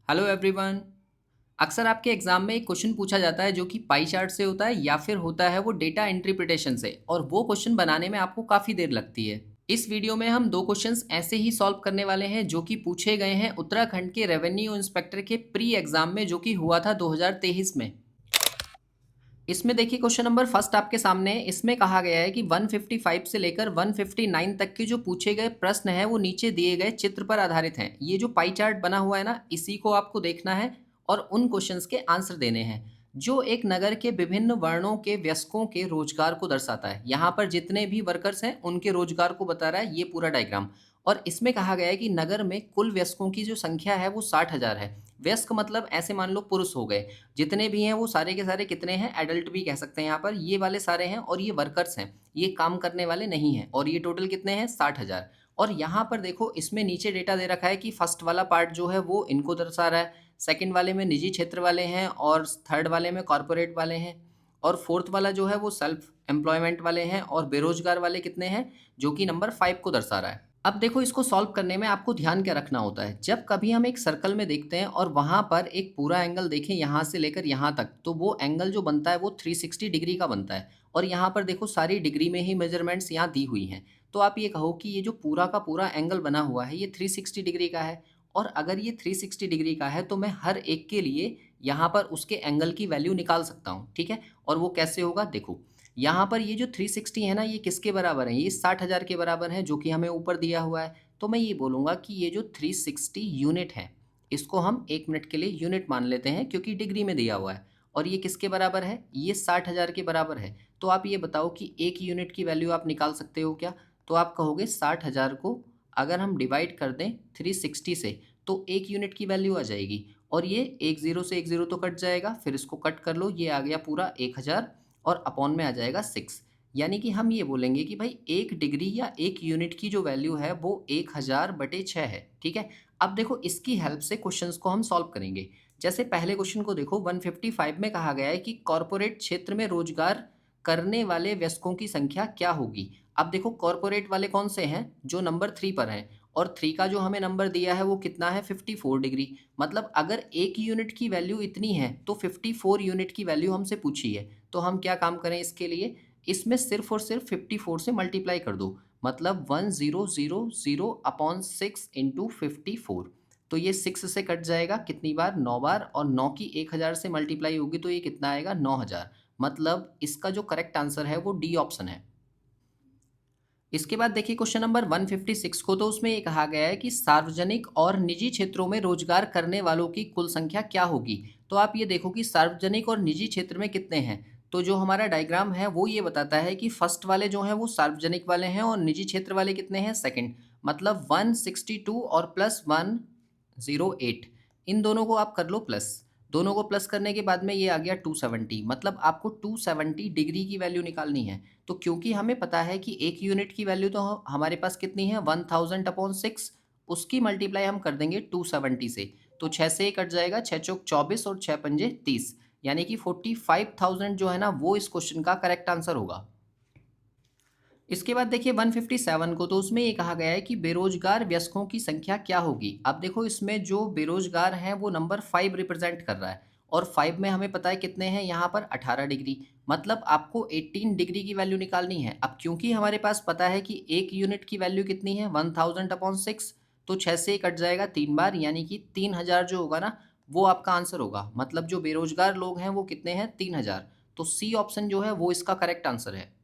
Hello everyone. अक्सर आपके exam में एक क्वेश्चन पूछा जाता है जो कि पाई चार्ट से होता है या फिर होता है वो डेटा इंटरप्रिटेशन से, और वो क्वेश्चन बनाने में आपको काफ़ी देर लगती है। इस वीडियो में हम दो क्वेश्चंस ऐसे ही सॉल्व करने वाले हैं जो कि पूछे गए हैं उत्तराखंड के रेवेन्यू इंस्पेक्टर के प्री एग्जाम में, जो कि हुआ था 2023 में। इसमें देखिए क्वेश्चन नंबर फर्स्ट आपके सामने है। इसमें कहा गया है कि 155 से लेकर 159 तक के जो पूछे गए प्रश्न है वो नीचे दिए गए चित्र पर आधारित हैं। ये जो पाई चार्ट बना हुआ है ना, इसी को आपको देखना है और उन क्वेश्चंस के आंसर देने हैं जो एक नगर के विभिन्न वर्णों के वयस्कों के रोजगार को दर्शाता है। यहाँ पर जितने भी वर्कर्स हैं उनके रोजगार को बता रहा है ये पूरा डायग्राम। और इसमें कहा गया है कि नगर में कुल वयस्कों की जो संख्या है वो 60,000 है। वयस्क मतलब ऐसे मान लो पुरुष हो गए, जितने भी हैं वो सारे के सारे कितने हैं, एडल्ट भी कह सकते हैं यहाँ पर, ये वाले सारे हैं और ये वर्कर्स हैं, ये काम करने वाले नहीं हैं। और ये टोटल कितने हैं, 60,000। और यहाँ पर देखो इसमें नीचे डेटा दे रखा है कि फर्स्ट वाला पार्ट जो है वो इनको दर्शा रहा है, सेकंड वाले में निजी क्षेत्र वाले हैं और थर्ड वाले में कॉरपोरेट वाले हैं, और फोर्थ वाला जो है वो सेल्फ एम्प्लॉयमेंट वाले हैं, और बेरोजगार वाले कितने हैं जो कि नंबर 5 को दर्शा रहा है। अब देखो इसको सॉल्व करने में आपको ध्यान क्या रखना होता है। जब कभी हम एक सर्कल में देखते हैं और वहाँ पर एक पूरा एंगल देखें यहाँ से लेकर यहाँ तक, तो वो एंगल जो बनता है वो 360 डिग्री का बनता है। और यहाँ पर देखो सारी डिग्री में ही मेजरमेंट्स यहाँ दी हुई हैं। तो आप ये कहो कि ये जो पूरा का पूरा एंगल बना हुआ है ये 360 डिग्री का है। और अगर ये 360 डिग्री का है तो मैं हर एक के लिए यहाँ पर उसके एंगल की वैल्यू निकाल सकता हूँ, ठीक है। और वो कैसे होगा, देखो यहाँ पर ये जो 360 है ना, ये किसके बराबर है, ये 60,000 के बराबर है जो कि हमें ऊपर दिया हुआ है। तो मैं ये बोलूँगा कि ये जो 360 यूनिट है, इसको हम 1 मिनट के लिए यूनिट मान लेते हैं क्योंकि डिग्री में दिया हुआ है। और ये किसके बराबर है, ये 60,000 के बराबर है। तो आप ये बताओ कि 1 यूनिट की वैल्यू आप निकाल सकते हो क्या? तो आप कहोगे 60,000 को अगर हम डिवाइड कर दें 360 से तो 1 यूनिट की वैल्यू आ जाएगी। और ये एक ज़ीरो से एक ज़ीरो तो कट जाएगा, फिर इसको कट कर लो, ये आ गया पूरा 1000 और अपॉन में आ जाएगा 6। यानी कि हम ये बोलेंगे कि भाई 1 डिग्री या 1 यूनिट की जो वैल्यू है वो 1000/6 है, ठीक है। अब देखो इसकी हेल्प से क्वेश्चंस को हम सॉल्व करेंगे। जैसे पहले क्वेश्चन को देखो, 155 में कहा गया है कि कॉरपोरेट क्षेत्र में रोजगार करने वाले वयस्कों की संख्या क्या होगी। अब देखो कॉरपोरेट वाले कौन से हैं, जो नंबर 3 पर हैं, और 3 का जो हमें नंबर दिया है वो कितना है, 54 डिग्री। मतलब अगर 1 यूनिट की वैल्यू इतनी है तो 54 यूनिट की वैल्यू हमसे पूछी है। तो हम क्या काम करें इसके लिए, इसमें सिर्फ और सिर्फ 54 से मल्टीप्लाई कर दो, मतलब 1000/6 इंटू 54। तो ये 6 से कट जाएगा कितनी बार, 9 बार, और 9 की 1000 से मल्टीप्लाई होगी तो ये कितना आएगा, 9000। मतलब इसका जो करेक्ट आंसर है वो डी ऑप्शन है। इसके बाद देखिए क्वेश्चन नंबर 156 को, तो उसमें ये कहा गया है कि सार्वजनिक और निजी क्षेत्रों में रोजगार करने वालों की कुल संख्या क्या होगी। तो आप ये देखो कि सार्वजनिक और निजी क्षेत्र में कितने हैं। तो जो हमारा डायग्राम है वो ये बताता है कि फर्स्ट वाले जो हैं वो सार्वजनिक वाले हैं और निजी क्षेत्र वाले कितने हैं, सेकंड। मतलब 162 और प्लस 108, इन दोनों को आप कर लो प्लस। दोनों को प्लस करने के बाद में ये आ गया 270, मतलब आपको 270 डिग्री की वैल्यू निकालनी है। तो क्योंकि हमें पता है कि 1 यूनिट की वैल्यू तो हमारे पास कितनी है, 1000/6, उसकी मल्टीप्लाई हम कर देंगे 270 से। तो 6 से ये कट जाएगा, 6 चौक 24 और 6 पंजे 30, यानी कि 45,000 जो है ना वो इस क्वेश्चन का करेक्ट आंसर होगा। इसके बाद देखिए 157 को, तो उसमें ये कहा गया है कि बेरोजगार वयस्कों की संख्या क्या होगी। अब देखो इसमें जो बेरोजगार हैं वो नंबर 5 रिप्रेजेंट कर रहा है, और 5 में हमें पता है कितने हैं यहाँ पर, 18 डिग्री। मतलब आपको 18 डिग्री की वैल्यू निकालनी है। अब क्योंकि हमारे पास पता है कि 1 यूनिट की वैल्यू कितनी है, 1000/6, तो 6 से ही कट जाएगा 3 बार, यानी कि 3000 जो होगा ना वो आपका आंसर होगा। मतलब जो बेरोजगार लोग हैं वो कितने हैं, 3000। तो सी ऑप्शन जो है वो इसका करेक्ट आंसर है।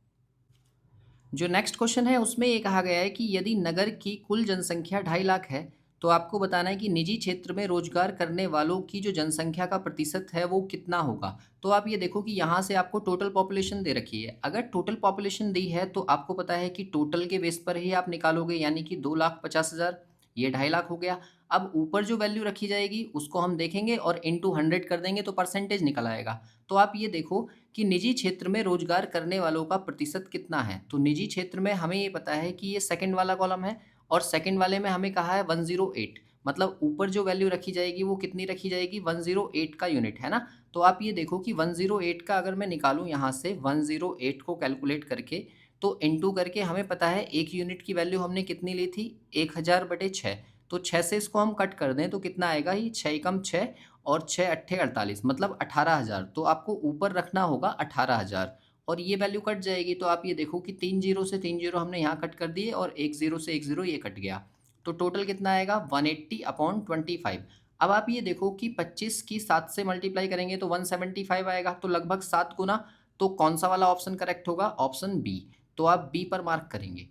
जो नेक्स्ट क्वेश्चन है उसमें ये कहा गया है कि यदि नगर की कुल जनसंख्या 2.5 लाख है, तो आपको बताना है कि निजी क्षेत्र में रोजगार करने वालों की जो जनसंख्या का प्रतिशत है वो कितना होगा। तो आप ये देखो कि यहाँ से आपको टोटल पॉपुलेशन दे रखी है। अगर टोटल पॉपुलेशन दी है तो आपको पता है कि टोटल के बेस पर ही आप निकालोगे, यानी कि 2,50,000, ये 2.5 लाख हो गया। अब ऊपर जो वैल्यू रखी जाएगी उसको हम देखेंगे और इंटू 100 कर देंगे तो परसेंटेज निकल आएगा। तो आप ये देखो कि निजी क्षेत्र में रोजगार करने वालों का प्रतिशत कितना है। तो निजी क्षेत्र में हमें ये पता है कि ये सेकंड वाला कॉलम है, और सेकंड वाले में हमें कहा है 108। मतलब ऊपर जो वैल्यू रखी जाएगी वो कितनी रखी जाएगी, 108 का यूनिट है ना। तो आप ये देखो कि 108 का अगर मैं निकालूं यहाँ से 108 को कैलकुलेट करके, तो इंटू करके हमें पता है 1 यूनिट की वैल्यू हमने कितनी ली थी, 1000/6। तो 6 से इसको हम कट कर दें तो कितना आएगा, ये 6 एकम 6 और 6 अट्ठे 48, मतलब 18,000। तो आपको ऊपर रखना होगा 18,000 और ये वैल्यू कट जाएगी। तो आप ये देखो कि 3 जीरो से 3 जीरो हमने यहाँ कट कर दिए और 1 जीरो से 1 जीरो ये कट गया। तो टोटल कितना आएगा, 180/25। अब आप ये देखो कि 25 की 7 से मल्टीप्लाई करेंगे तो 175 आएगा, तो लगभग 7 गुना। तो कौन सा वाला ऑप्शन करेक्ट होगा, ऑप्शन बी। तो आप बी पर मार्क करेंगे।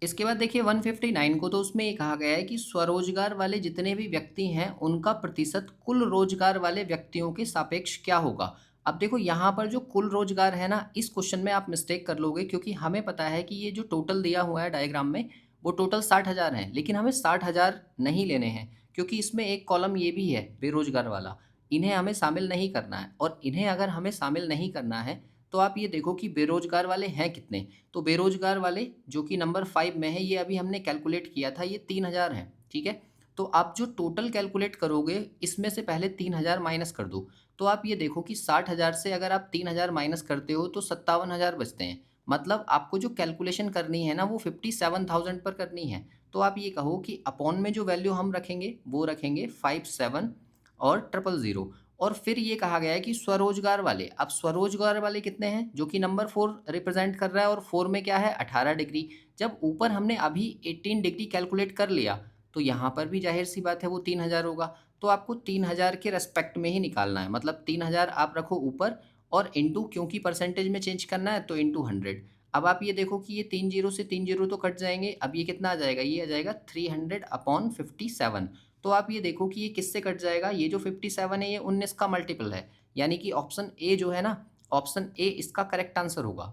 इसके बाद देखिए 159 को, तो उसमें ये कहा गया है कि स्वरोजगार वाले जितने भी व्यक्ति हैं उनका प्रतिशत कुल रोजगार वाले व्यक्तियों के सापेक्ष क्या होगा। अब देखो यहाँ पर जो कुल रोजगार है ना, इस क्वेश्चन में आप मिस्टेक कर लोगे, क्योंकि हमें पता है कि ये जो टोटल दिया हुआ है डायग्राम में वो टोटल 60,000 है, लेकिन हमें 60,000 नहीं लेने हैं, क्योंकि इसमें एक कॉलम ये भी है बेरोजगार वाला। इन्हें हमें शामिल नहीं करना है, और इन्हें अगर हमें शामिल नहीं करना है तो आप ये देखो कि बेरोजगार वाले हैं कितने। तो बेरोजगार वाले जो कि नंबर 5 में है, ये अभी हमने कैलकुलेट किया था, ये 3,000 हैं, ठीक है। तो आप जो टोटल कैलकुलेट करोगे इसमें से पहले 3,000 माइनस कर दो। तो आप ये देखो कि 60,000 से अगर आप 3,000 माइनस करते हो तो 57,000 बचते हैं। मतलब आपको जो कैलकुलेशन करनी है ना वो 57,000 पर करनी है। तो आप ये कहो कि अपॉन में जो वैल्यू हम रखेंगे वो रखेंगे 57 और 000। और फिर ये कहा गया है कि स्वरोजगार वाले, अब स्वरोजगार वाले कितने हैं, जो कि नंबर 4 रिप्रेजेंट कर रहा है, और 4 में क्या है, 18 डिग्री। जब ऊपर हमने अभी 18 डिग्री कैलकुलेट कर लिया तो यहाँ पर भी जाहिर सी बात है वो 3,000 होगा। तो आपको 3,000 के रेस्पेक्ट में ही निकालना है, मतलब 3,000 आप रखो ऊपर और इंटू, क्योंकि परसेंटेज में चेंज करना है तो इंटू 100। अब आप ये देखो कि ये 3 जीरो से 3 जीरो तो कट जाएंगे। अब ये कितना आ जाएगा, ये आ जाएगा 300/57। तो आप ये देखो कि ये किससे कट जाएगा, ये जो 57 है ये 19 का मल्टीपल है, यानी कि ऑप्शन ए जो है ना, ऑप्शन ए इसका करेक्ट आंसर होगा।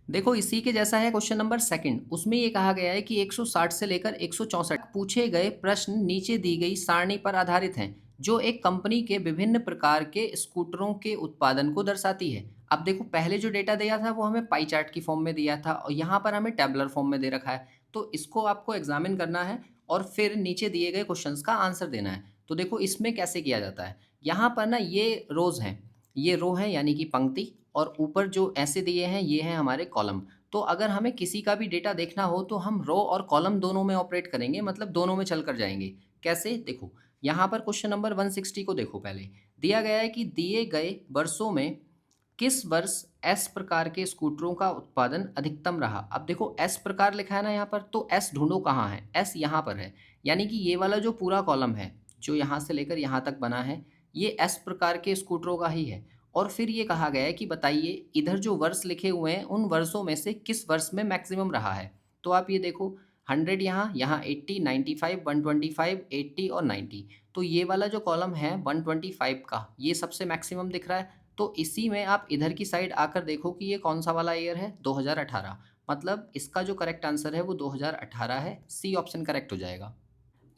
देखो इसी के जैसा है क्वेश्चन नंबर सेकंड, उसमें ये कहा गया है कि 160 से लेकर 164 पूछे गए प्रश्न नीचे दी गई सारणी पर आधारित हैं, जो एक कंपनी के विभिन्न प्रकार के स्कूटरों के उत्पादन को दर्शाती है। अब देखो पहले जो डेटा दिया था वो हमें पाई चार्ट की फॉर्म में दिया था, और यहाँ पर हमें टेबलर फॉर्म में दे रखा है। तो इसको आपको एग्जामिन करना है और फिर नीचे दिए गए क्वेश्चंस का आंसर देना है। तो देखो इसमें कैसे किया जाता है, यहाँ पर ना ये रोज हैं, ये रो है यानी कि पंक्ति, और ऊपर जो ऐसे दिए हैं ये हैं हमारे कॉलम। तो अगर हमें किसी का भी डेटा देखना हो तो हम रो और कॉलम दोनों में ऑपरेट करेंगे, मतलब दोनों में चल कर जाएंगे। कैसे, देखो यहाँ पर क्वेश्चन नंबर 160 को देखो, पहले दिया गया है कि दिए गए वर्षों में किस वर्ष एस प्रकार के स्कूटरों का उत्पादन अधिकतम रहा। अब देखो एस प्रकार लिखा है ना यहाँ पर, तो एस ढूंढो कहाँ है, एस यहाँ पर है, यानी कि ये वाला जो पूरा कॉलम है जो यहाँ से लेकर यहाँ तक बना है ये एस प्रकार के स्कूटरों का ही है। और फिर ये कहा गया है कि बताइए इधर जो वर्ष लिखे हुए हैं उन वर्षों में से किस वर्ष में मैक्सिमम रहा है। तो आप ये देखो 100 यहाँ, यहाँ 80, 95, 125, 80 और 90। तो ये वाला जो कॉलम है 125 का ये सबसे मैक्सिमम दिख रहा है। तो इसी में आप इधर की साइड आकर देखो कि ये कौन सा वाला ईयर है, 2018। मतलब इसका जो करेक्ट आंसर है वो 2018 है, सी ऑप्शन करेक्ट हो जाएगा।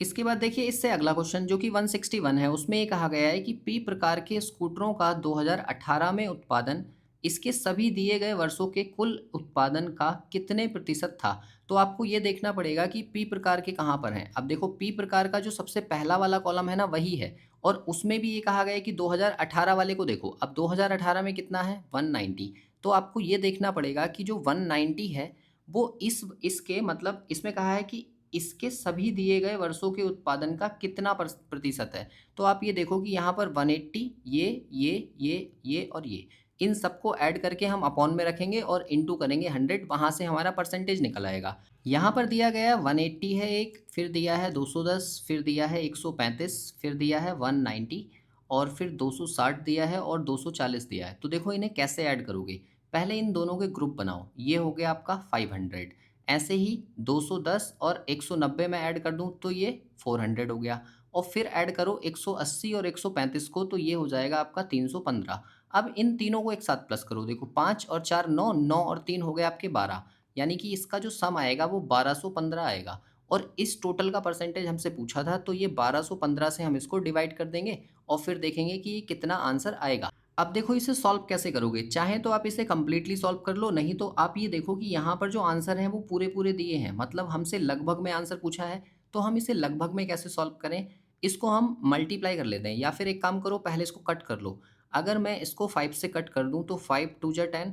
इसके बाद देखिए इससे अगला क्वेश्चन जो कि 161 है, उसमें ये कहा गया है कि पी प्रकार के स्कूटरों का 2018 में उत्पादन इसके सभी दिए गए वर्षों के कुल उत्पादन का कितने प्रतिशत था। तो आपको ये देखना पड़ेगा कि पी प्रकार के कहाँ पर हैं। अब देखो पी प्रकार का जो सबसे पहला वाला कॉलम है ना वही है, और उसमें भी ये कहा गया है कि 2018 वाले को देखो। अब 2018 में कितना है, 190। तो आपको ये देखना पड़ेगा कि जो 190 है वो इसके मतलब इसमें कहा है कि इसके सभी दिए गए वर्षों के उत्पादन का कितना प्रतिशत है। तो आप ये देखो कि यहाँ पर 180, ये और ये, इन सबको ऐड करके हम अपॉन में रखेंगे और इनटू करेंगे 100, वहाँ से हमारा परसेंटेज निकल आएगा। यहाँ पर दिया गया है 180 है एक, फिर दिया है 210, फिर दिया है 135, फिर दिया है 190, और फिर 260 दिया है और 240 दिया है। तो देखो इन्हें कैसे ऐड करोगे, पहले इन दोनों के ग्रुप बनाओ, ये हो गया आपका 500। ऐसे ही 210 और 190 में ऐड कर दूं तो ये 400 हो गया, और फिर ऐड करो 180 और 135 को तो ये हो जाएगा आपका 315। अब इन तीनों को एक साथ प्लस करो, देखो 5 और 4 9, 9 और 3 हो गए आपके 12, यानी कि इसका जो सम आएगा वो 1215 आएगा। और इस टोटल का परसेंटेज हमसे पूछा था, तो ये 1215 से हम इसको डिवाइड कर देंगे और फिर देखेंगे कि ये कितना आंसर आएगा। अब देखो इसे सॉल्व कैसे करोगे, चाहे तो आप इसे कम्प्लीटली सॉल्व कर लो, नहीं तो आप ये देखो कि यहाँ पर जो आंसर हैं वो पूरे पूरे दिए हैं, मतलब हमसे लगभग में आंसर पूछा है, तो हम इसे लगभग में कैसे सॉल्व करें, इसको हम मल्टीप्लाई कर लेते हैं, या फिर एक काम करो पहले इसको कट कर लो। अगर मैं इसको 5 से कट कर दूँ तो 5 2 जा 10,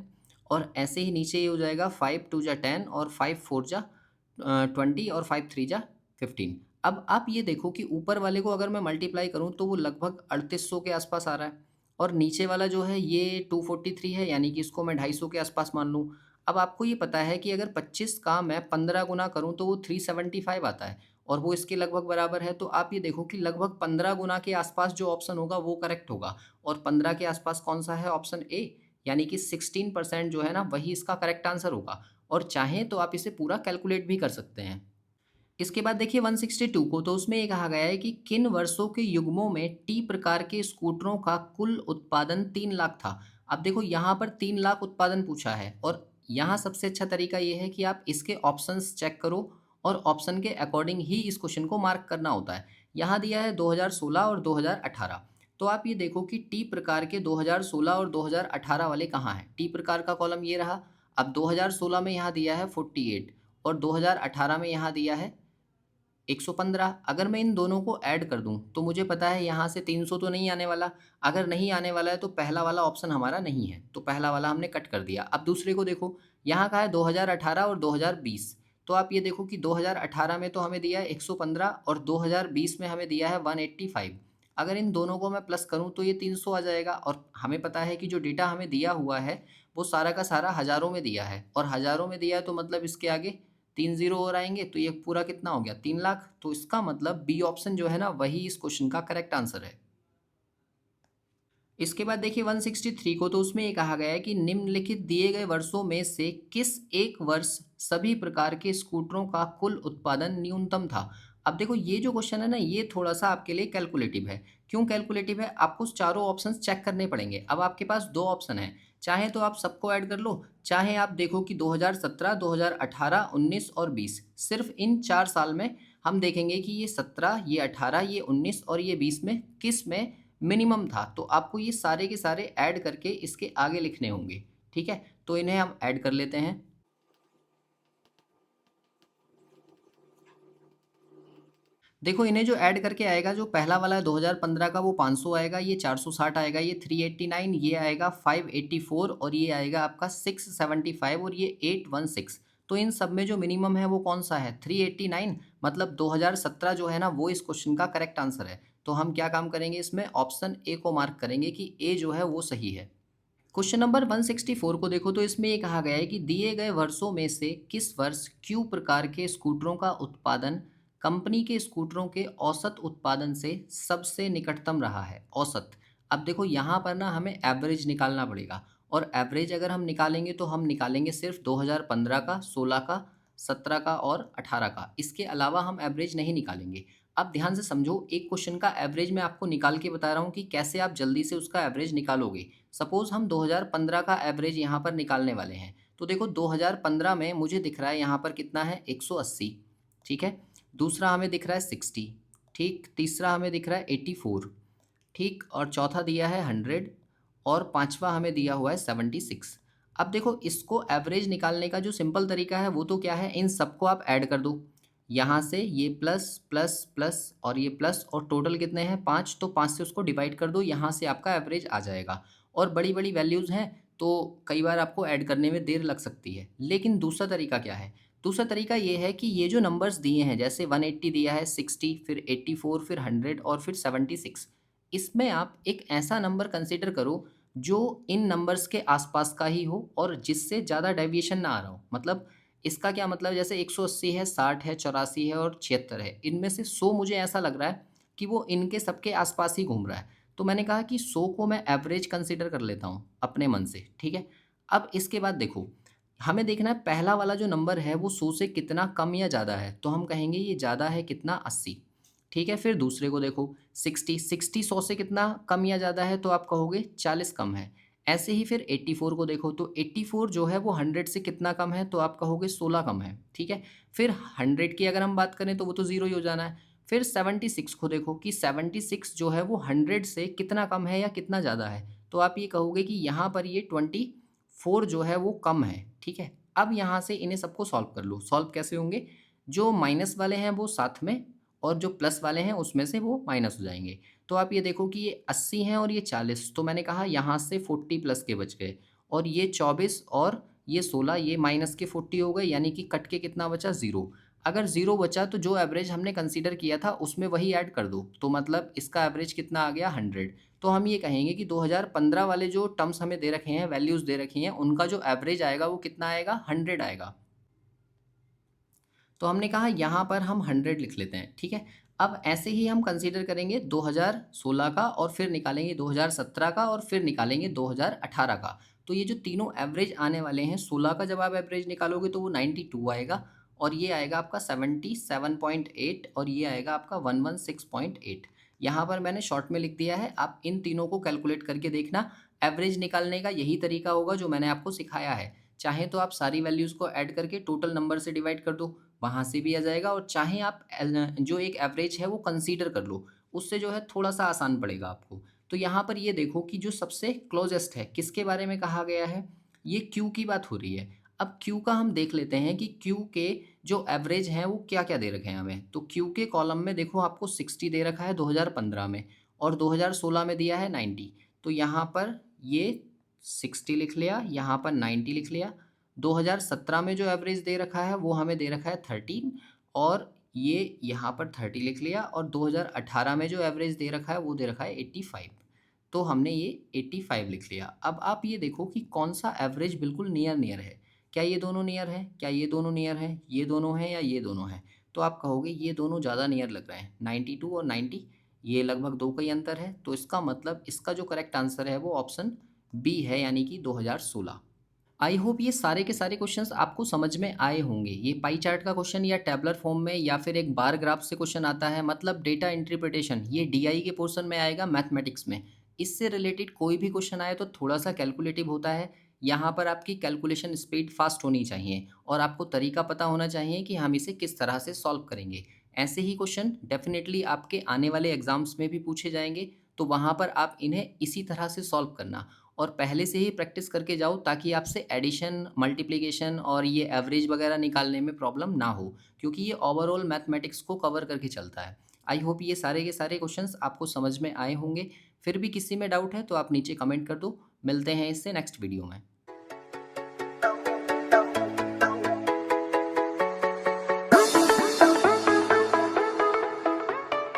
और ऐसे ही नीचे ये हो जाएगा 5 2 जा 10 और 5 4 जा 20 और 5 3 जा 15। अब आप ये देखो कि ऊपर वाले को अगर मैं मल्टीप्लाई करूँ तो वो लगभग 3800 के आसपास आ रहा है, और नीचे वाला जो है ये 243 है, यानी कि इसको मैं 250 के आसपास मान लूँ। अब आपको ये पता है कि अगर 25 का मैं 15 गुना करूँ तो वो 375 आता है, और वो इसके लगभग बराबर है। तो आप ये देखो कि लगभग 15 गुना के आसपास जो ऑप्शन होगा वो करेक्ट होगा, और 15 के आसपास कौन सा है? ऑप्शन ए, यानी कि 16% जो है ना वही इसका करेक्ट आंसर होगा। और चाहें तो आप इसे पूरा कैलकुलेट भी कर सकते हैं। इसके बाद देखिए 162 को, तो उसमें ये कहा गया है कि किन वर्षों के युग्मों में टी प्रकार के स्कूटरों का कुल उत्पादन 3 लाख था। अब देखो यहाँ पर 3 लाख उत्पादन पूछा है, और यहाँ सबसे अच्छा तरीका ये है कि आप इसके ऑप्शंस चेक करो, और ऑप्शन के अकॉर्डिंग ही इस क्वेश्चन को मार्क करना होता है। यहाँ दिया है 2016 और 2018, तो आप ये देखो कि टी प्रकार के 2016 और 2018 वाले कहाँ हैं। टी प्रकार का कॉलम ये रहा। अब 2016 में यहाँ दिया है 48, और 2018 में यहाँ दिया है 115। अगर मैं इन दोनों को ऐड कर दूं तो मुझे पता है यहाँ से 300 तो नहीं आने वाला। अगर नहीं आने वाला है तो पहला वाला ऑप्शन हमारा नहीं है, तो पहला वाला हमने कट कर दिया। अब दूसरे को देखो, यहाँ का है 2018 और 2020। तो आप ये देखो कि 2018 में तो हमें दिया है 115, और 2020 में हमें दिया है 185। अगर इन दोनों को मैं प्लस करूं तो ये 300 आ जाएगा, और हमें पता है कि जो डेटा हमें दिया हुआ है वो सारा का सारा हज़ारों में दिया है, और हज़ारों में दिया है तो मतलब इसके आगे 3 जीरो और आएंगे, तो ये पूरा कितना हो गया? 3 लाख। तो इसका मतलब बी ऑप्शन जो है ना वही इस क्वेश्चन का करेक्ट आंसर है। इसके बाद देखिए 163 को, तो उसमें ये कहा गया है कि निम्नलिखित दिए गए वर्षों में से किस एक वर्ष सभी प्रकार के स्कूटरों का कुल उत्पादन न्यूनतम था। अब देखो ये जो क्वेश्चन है ना ये थोड़ा सा आपके लिए कैलकुलेटिव है। क्यों कैलकुलेटिव है? आपको चारों ऑप्शंस चेक करने पड़ेंगे। अब आपके पास दो ऑप्शन है, चाहे तो आप सबको ऐड कर लो, चाहे आप देखो कि 2017, 2018, 19 और 20, सिर्फ इन 4 साल में हम देखेंगे कि ये 17, ये 18, ये 19 और ये 20 में किस में मिनिमम था। तो आपको ये सारे के सारे ऐड करके इसके आगे लिखने होंगे। ठीक है, तो इन्हें हम ऐड कर लेते हैं। देखो इन्हें जो ऐड करके आएगा, जो पहला वाला है 2015 का वो 500 आएगा, ये 460 आएगा, ये 389, ये आएगा 584, और ये आएगा आपका 675, और ये 816। तो इन सब में जो मिनिमम है वो कौन सा है? 389। मतलब 2017 जो है ना वो इस क्वेश्चन का करेक्ट आंसर है। तो हम क्या काम करेंगे, इसमें ऑप्शन ए को मार्क करेंगे कि ए जो है वो सही है। क्वेश्चन नंबर 164 को देखो, तो इसमें ये कहा गया है कि दिए गए वर्षों में से किस वर्ष क्यू प्रकार के स्कूटरों का उत्पादन कंपनी के स्कूटरों के औसत उत्पादन से सबसे निकटतम रहा है। औसत। अब देखो यहाँ पर ना हमें एवरेज निकालना पड़ेगा, और एवरेज अगर हम निकालेंगे तो हम निकालेंगे सिर्फ 2015 का, 16 का, 17 का और 18 का। इसके अलावा हम एवरेज नहीं निकालेंगे। अब ध्यान से समझो, एक क्वेश्चन का एवरेज मैं आपको निकाल के बता रहा हूँ कि कैसे आप जल्दी से उसका एवरेज निकालोगे। सपोज हम 2015 का एवरेज यहाँ पर निकालने वाले हैं, तो देखो 2015 में मुझे दिख रहा है यहाँ पर कितना है? 180। ठीक है, दूसरा हमें दिख रहा है 60। ठीक, तीसरा हमें दिख रहा है 84। ठीक, और चौथा दिया है 100, और पांचवा हमें दिया हुआ है 76। अब देखो इसको एवरेज निकालने का जो सिंपल तरीका है वो तो क्या है, इन सबको आप ऐड कर दो। यहाँ से ये प्लस प्लस प्लस और ये प्लस, और टोटल कितने हैं? 5। तो 5 से उसको डिवाइड कर दो, यहाँ से आपका एवरेज आ जाएगा। और बड़ी बड़ी वैल्यूज़ हैं तो कई बार आपको ऐड करने में देर लग सकती है। लेकिन दूसरा तरीका क्या है? दूसरा तरीका ये है कि ये जो नंबर्स दिए हैं, जैसे 180 दिया है, 60, फिर 84, फिर 100 और फिर 76, इसमें आप एक ऐसा नंबर कंसीडर करो जो इन नंबर्स के आसपास का ही हो और जिससे ज़्यादा डेविएशन ना आ रहा हो। मतलब इसका क्या मतलब, जैसे 180 है, 60 है, 84 है और 76 है, इनमें से 100 मुझे ऐसा लग रहा है कि वो इनके सबके आसपास ही घूम रहा है। तो मैंने कहा कि 100 को मैं एवरेज कंसीडर कर लेता हूँ अपने मन से। ठीक है, अब इसके बाद देखो हमें देखना है पहला वाला जो नंबर है वो 100 से कितना कम या ज़्यादा है, तो हम कहेंगे ये ज़्यादा है, कितना? 80। ठीक है, फिर दूसरे को देखो 60 100 से कितना कम या ज़्यादा है, तो आप कहोगे 40 कम है। ऐसे ही फिर 84 को देखो, तो 84 जो है वो 100 से कितना कम है, तो आप कहोगे 16 कम है। ठीक है, फिर 100 की अगर हम बात करें तो वो तो ज़ीरो ही हो जाना है। फिर 76 को देखो कि 76 जो है वो 100 से कितना कम है या कितना ज़्यादा है, तो आप ये कहोगे कि यहाँ पर ये 24 जो है वो कम है। ठीक है, अब यहाँ से इन्हें सबको सॉल्व कर लो। सॉल्व कैसे होंगे? जो माइनस वाले हैं वो साथ में, और जो प्लस वाले हैं उसमें से वो माइनस हो जाएंगे। तो आप ये देखो कि ये 80 हैं और ये 40, तो मैंने कहा यहाँ से 40 प्लस के बच गए, और ये 24 और ये 16, ये माइनस के 40 हो गए, यानी कि कट के कितना बचा? 0। अगर 0 बचा तो जो एवरेज हमने कंसीडर किया था उसमें वही ऐड कर दो, तो मतलब इसका एवरेज कितना आ गया 100। तो हम ये कहेंगे कि 2015 वाले जो टर्म्स हमें दे रखे हैं, वैल्यूज़ दे रखी हैं, उनका जो एवरेज आएगा वो कितना आएगा 100 आएगा। तो हमने कहा यहाँ पर हम 100 लिख लेते हैं, ठीक है। अब ऐसे ही हम कंसीडर करेंगे 2016 का और फिर निकालेंगे 2017 का और फिर निकालेंगे 2018 का। तो ये जो तीनों एवरेज आने वाले हैं, 16 का जब आप एवरेज निकालोगे तो वो 92 आएगा और ये आएगा आपका 77.8 और ये आएगा आपका 116.8। यहाँ पर मैंने शॉर्ट में लिख दिया है, आप इन तीनों को कैलकुलेट करके देखना। एवरेज निकालने का यही तरीका होगा जो मैंने आपको सिखाया है। चाहे तो आप सारी वैल्यूज़ को ऐड करके टोटल नंबर से डिवाइड कर दो, वहाँ से भी आ जाएगा, और चाहे आप जो एक एवरेज है वो कंसीडर कर लो, उससे जो है थोड़ा-सा आसान पड़ेगा आपको। तो यहाँ पर ये देखो कि जो सबसे क्लोज़ेस्ट है, किसके बारे में कहा गया है? ये क्यू की बात हो रही है। अब क्यू का हम देख लेते हैं कि क्यू के जो एवरेज हैं वो क्या-क्या दे रखे हैं हमें। तो क्यू के कॉलम में देखो आपको 60 दे रखा है 2015 में और 2016 में दिया है 90। तो यहाँ पर ये 60 लिख लिया, यहाँ पर 90 लिख लिया। 2017 में जो एवरेज दे रखा है वो हमें दे रखा है 13 और ये यहाँ पर 30 लिख लिया, और 2018 में जो एवरेज दे रखा है वो दे रखा है 85। तो हमने ये 85 लिख लिया। अब आप ये देखो कि कौन सा एवरेज बिल्कुल नियर नियर है। क्या ये दोनों नियर है, क्या ये दोनों नियर है, ये दोनों हैं या ये दोनों हैं? तो आप कहोगे ये दोनों ज़्यादा नियर लग रहे हैं, 92 और 90, ये लगभग 2 का ही अंतर है। तो इसका मतलब इसका जो करेक्ट आंसर है वो ऑप्शन बी है, यानी कि 2016। आई होप ये सारे के सारे क्वेश्चंस आपको समझ में आए होंगे। ये पाई चार्ट का क्वेश्चन या टेबलर फॉर्म में या फिर एक बार ग्राफ से क्वेश्चन आता है, मतलब डेटा इंटरप्रिटेशन, ये डीआई के पोर्शन में आएगा मैथमेटिक्स में। इससे रिलेटेड कोई भी क्वेश्चन आए तो थोड़ा सा कैलकुलेटिव होता है। यहाँ पर आपकी कैलकुलेशन स्पीड फास्ट होनी चाहिए और आपको तरीका पता होना चाहिए कि हम इसे किस तरह से सॉल्व करेंगे। ऐसे ही क्वेश्चन डेफिनेटली आपके आने वाले एग्जाम्स में भी पूछे जाएंगे, तो वहाँ पर आप इन्हें इसी तरह से सॉल्व करना और पहले से ही प्रैक्टिस करके जाओ, ताकि आपसे एडिशन, मल्टीप्लिकेशन और ये एवरेज वगैरह निकालने में प्रॉब्लम ना हो, क्योंकि ये ओवरऑल मैथमेटिक्स को कवर करके चलता है। आई होप ये सारे के सारे क्वेश्चंस आपको समझ में आए होंगे। फिर भी किसी में डाउट है तो आप नीचे कमेंट कर दो। मिलते हैं इससे नेक्स्ट वीडियो में।